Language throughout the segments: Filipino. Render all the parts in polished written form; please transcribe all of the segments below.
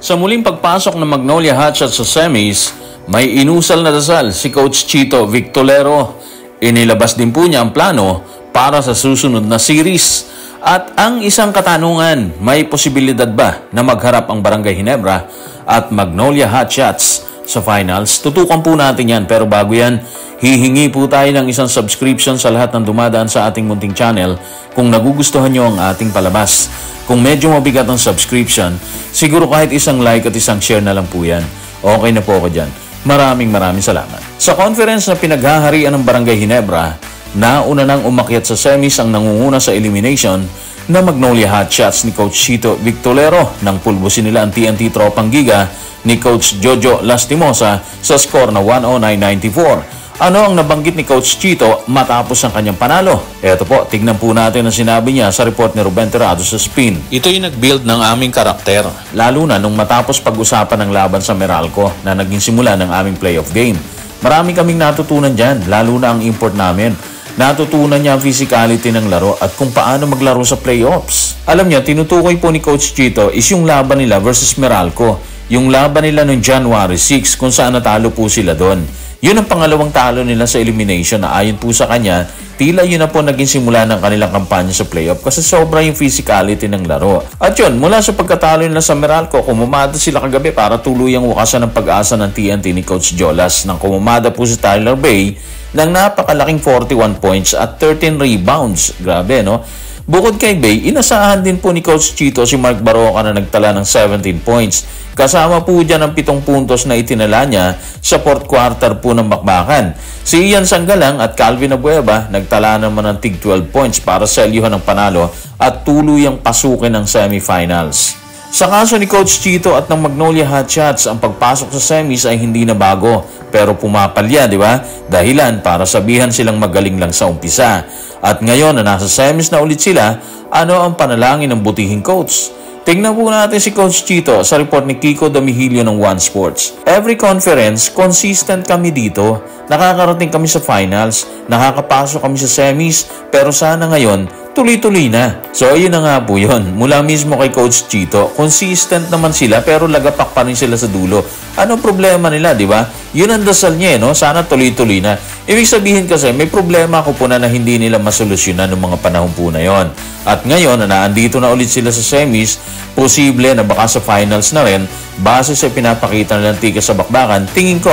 Sa muling pagpasok ng Magnolia Hotshots sa semis, may inusal na dasal si Coach Chito Victolero. Inilabas din po niya ang plano para sa susunod na series. At ang isang katanungan, may posibilidad ba na magharap ang Barangay Ginebra at Magnolia Hotshots sa finals? Tutukan po natin yan, pero bago yan, hihingi po tayo ng isang subscription sa lahat ng dumadaan sa ating munting channel kung nagugustuhan nyo ang ating palabas. Kung medyo mabigat ang subscription, siguro kahit isang like at isang share na lang po yan. Okay na po ako dyan. Maraming salamat. Sa conference na pinaghaharian ng Barangay Ginebra, nauna nang umakyat sa semis ang nangunguna sa elimination na Magnolia Hotshots ni Coach Chito Victolero nang pulbusin nila ang TNT Tropang Giga ni Coach Jojo Lastimosa sa score na 109-94. Ano ang nabanggit ni Coach Chito matapos ang kanyang panalo? Eto po, tignan po natin ang sinabi niya sa report ni Ruben Tirado sa Spin. Ito'y nag-build ng aming karakter, lalo na nung matapos pag-usapan ng laban sa Meralco na naging simula ng aming playoff game. Marami kaming natutunan dyan, lalo na ang import namin. Natutunan niya ang physicality ng laro at kung paano maglaro sa playoffs. Alam niya, tinutukoy po ni Coach Chito is yung laban nila versus Meralco. Yung laban nila noong January 6 kung saan natalo po sila doon. Yun ang pangalawang talo nila sa elimination na ayon po sa kanya, tila yun na po naging simula ng kanilang kampanya sa playoff kasi sobra yung physicality ng laro. At yun, mula sa pagkatalo nila sa Meralco, kumamada sila kagabi para tuluyang wakasan ng pag-asa ng TNT ni Coach Jolas nang kumamada po si Tyler Bay ng napakalaking 41 points at 13 rebounds. Grabe, no? Bukod kay Bay, inasahan din po ni Coach Chito si Mark Baroca na nagtala ng 17 points. Kasama po dyan ang 7 puntos na itinala niya sa fourth quarter po ng bakbakan. Si Ian Sanggalang at Calvin Abueva nagtala naman ng tig 12 points para selyuhan ng panalo at tuluyang pasukin ng semifinals. Sa kaso ni Coach Chito at ng Magnolia Hotshots, ang pagpasok sa semis ay hindi na bago pero pumapalya, di ba? Dahilan para sabihan silang magaling lang sa umpisa. At ngayon na nasa semis na ulit sila, ano ang panalangin ng butihing coach? Tingnan po natin si Coach Chito sa report ni Kiko Damihilio ng One Sports. Every conference, consistent kami dito. Nakakarating kami sa finals, nakakapasok kami sa semis, pero sana ngayon, tuloy-tuloy na. So, ayun na nga po yun. Mula mismo kay Coach Chito, consistent naman sila pero lagapak pa rin sila sa dulo. Ano problema nila, di ba? Yun ang dasal niya, no? Sana tuloy-tuloy na. Ibig sabihin kasi, may problema ko po na hindi nila masolusyonan ng mga panahon po na yon. At ngayon, na naandito na ulit sila sa semis, posible na baka sa finals na rin, base sa pinapakita nilang tika sa bakbakan, tingin ko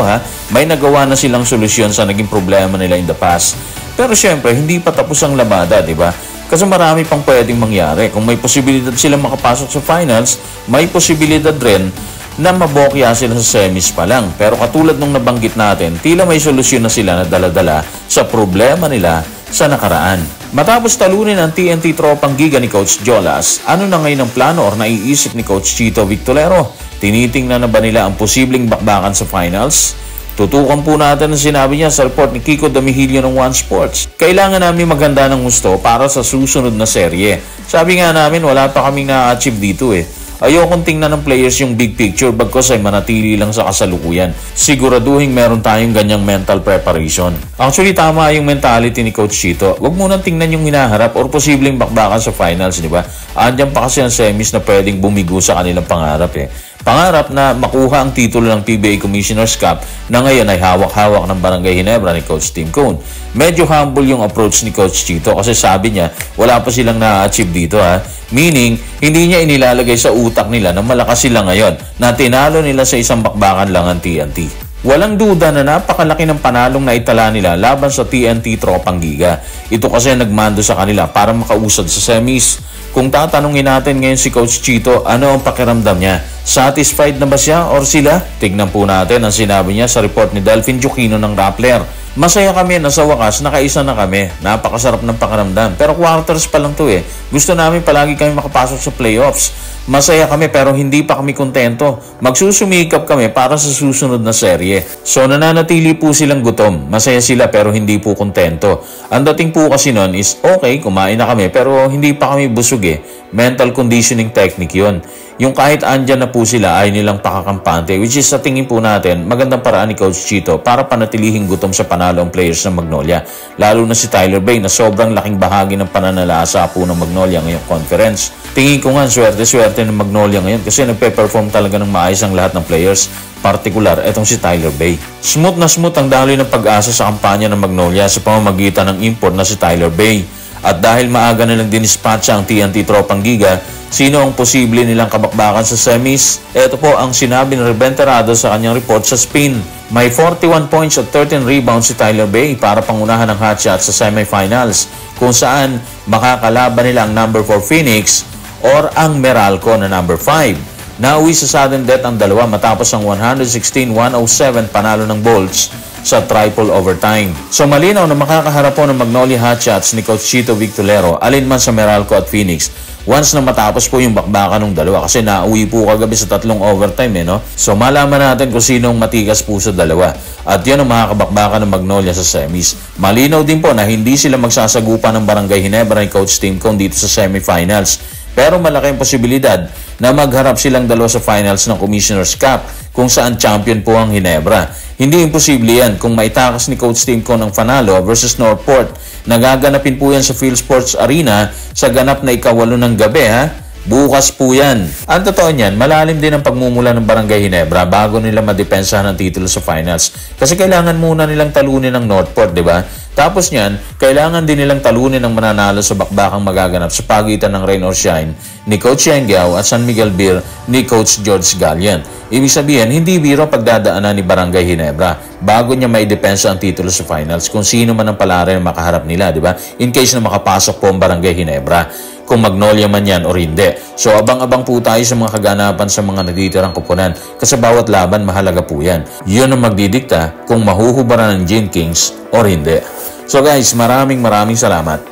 may nagawa na silang solusyon sa naging problema nila in the past. Pero syempre, hindi pa tapos ang labada, di ba? Kasi marami pang pwedeng mangyari. Kung may posibilidad silang makapasok sa finals, may posibilidad rin na mabokya sila sa semis pa lang. Pero katulad nung nabanggit natin, tila may solusyon na sila na dala-dala sa problema nila sa nakaraan. Matapos talunin ang TNT Tropang Giga ni Coach Jolas, ano na ngayon ang plano or naiisip ni Coach Chito Victolero? Tinitingnan na ba nila ang posibleng bakbakan sa finals? Tutukan po natin ang sinabi niya sa report ni Kiko Damihilio ng One Sports. Kailangan namin maghanda ng gusto para sa susunod na serye. Sabi nga namin wala pa kaming na-achieve dito Ayokong tingnan ng players yung big picture bagkos ay manatili lang sa kasalukuyan. Siguraduhin meron tayong ganyang mental preparation. Actually, tama yung mentality ni Coach Chito. Huwag mo nang tingnan yung hinaharap or posibleng bakbakan sa finals, di ba? Andiyan pa kasi ang semis na pwedeng bumigo sa kanilang pangarap Pangarap na makuha ang titulo ng PBA Commissioner's Cup na ngayon ay hawak-hawak ng Barangay Ginebra ni Coach Tim Cone. Medyo humble yung approach ni Coach Chito kasi sabi niya wala pa silang na-achieve dito Meaning, hindi niya inilalagay sa utak nila na malakas sila ngayon na tinalo nila sa isang bakbakan lang ang TNT. Walang duda na napakalaki ng panalong na itala nila laban sa TNT Tropang Giga. Ito kasi nagmando sa kanila para makausad sa semis. Kung tatanungin natin ngayon si Coach Chito, ano ang pakiramdam niya? Satisfied na ba siya or sila? Tignan po natin ang sinabi niya sa report ni Delphine Joquino ng Rappler. Masaya kami na sa wakas nakaisa na kami. Napakasarap ng pakiramdam. Pero quarters pa lang to Gusto namin palagi kami makapasok sa playoffs. Masaya kami pero hindi pa kami kontento. Magsusumikap kami para sa susunod na serye. So nananatili po silang gutom. Masaya sila pero hindi po kontento. Ang dating po kasi nun is okay, kumain na kami pero hindi pa kami busog Mental conditioning technique yun. yung kahit andyan na po sila ay nilang pakakampante, which is sa tingin po natin magandang paraan ni Coach Chito para panatilihing gutom sa panalo ang players ng Magnolia, lalo na si Tyler Bay na sobrang laking bahagi ng pananalasa po ng Magnolia ngayong conference. Tingin ko nga swerte-swerte ng Magnolia ngayon kasi nagpe-perform talaga ng maayos ang lahat ng players, partikular etong si Tyler Bay. Smooth na smooth ang daloy ng pag-asa sa kampanya ng Magnolia sa pamamagitan ng import na si Tyler Bay. At dahil maaga nilang dinispatcha ang TNT Tropang Giga, sino ang posible nilang kabakbakan sa semis? Ito po ang sinabi ni Reventerado sa kanyang report sa Spin. May 41 points at 13 rebounds si Tyler Bay para pangunahan ng hotshot sa semifinals, kung saan makakalaban nila ang number 4 Phoenix or ang Meralco na number 5. Nauwi sa sudden death ang dalawa matapos ang 116-107 panalo ng Bolts sa triple overtime. So malinaw na makakaharap po ng Magnolia Hotshots ni Coach Chito Victolero alinman sa Meralco at Phoenix once na matapos po yung bakbakan ng dalawa, kasi nauwi po kagabi sa 3 overtime no? So malaman natin kung sinong matigas po sa dalawa at yan ang makakabakbakan ng Magnolia sa semis. Malinaw din po na hindi sila magsasagupa ng Barangay Ginebra ni Coach Tim Cone dito sa semifinals, pero malaki ang posibilidad na magharap silang dalawa sa finals ng Commissioner's Cup kung saan champion po ang Ginebra. Hindi imposible yan kung maitakas ni Coach Tim Cone ang Fanalo versus Northport. Nagaganapin po yan sa PhilSports Arena sa ganap na ika-8 ng gabi Bukas po yan. Ang totoo niyan, malalim din ang pagmumula ng Barangay Ginebra bago nila madepensahan ang titulo sa finals. Kasi kailangan muna nilang talunin ng Northport, di ba? Tapos niyan, kailangan din nilang talunin ang mananalo sa bakbakang magaganap sa pagitan ng Rain or Shine ni Coach Yengyao at San Miguel Beer ni Coach George Gallian. Ibig sabihin, hindi biro pagdadaanan ni Barangay Ginebra bago niya maidepensa ang titulo sa finals kung sino man ang palari na makaharap nila, di ba? In case na makapasok po ang Barangay Ginebra, kung Magnolia man yan o hindi. So abang-abang po tayo sa mga kaganapan sa mga natitirang koponan kasi bawat laban mahalaga po yan. Yun ang magdidikta kung mahuhubaran ng Gin Kings o hindi. So guys, maraming salamat.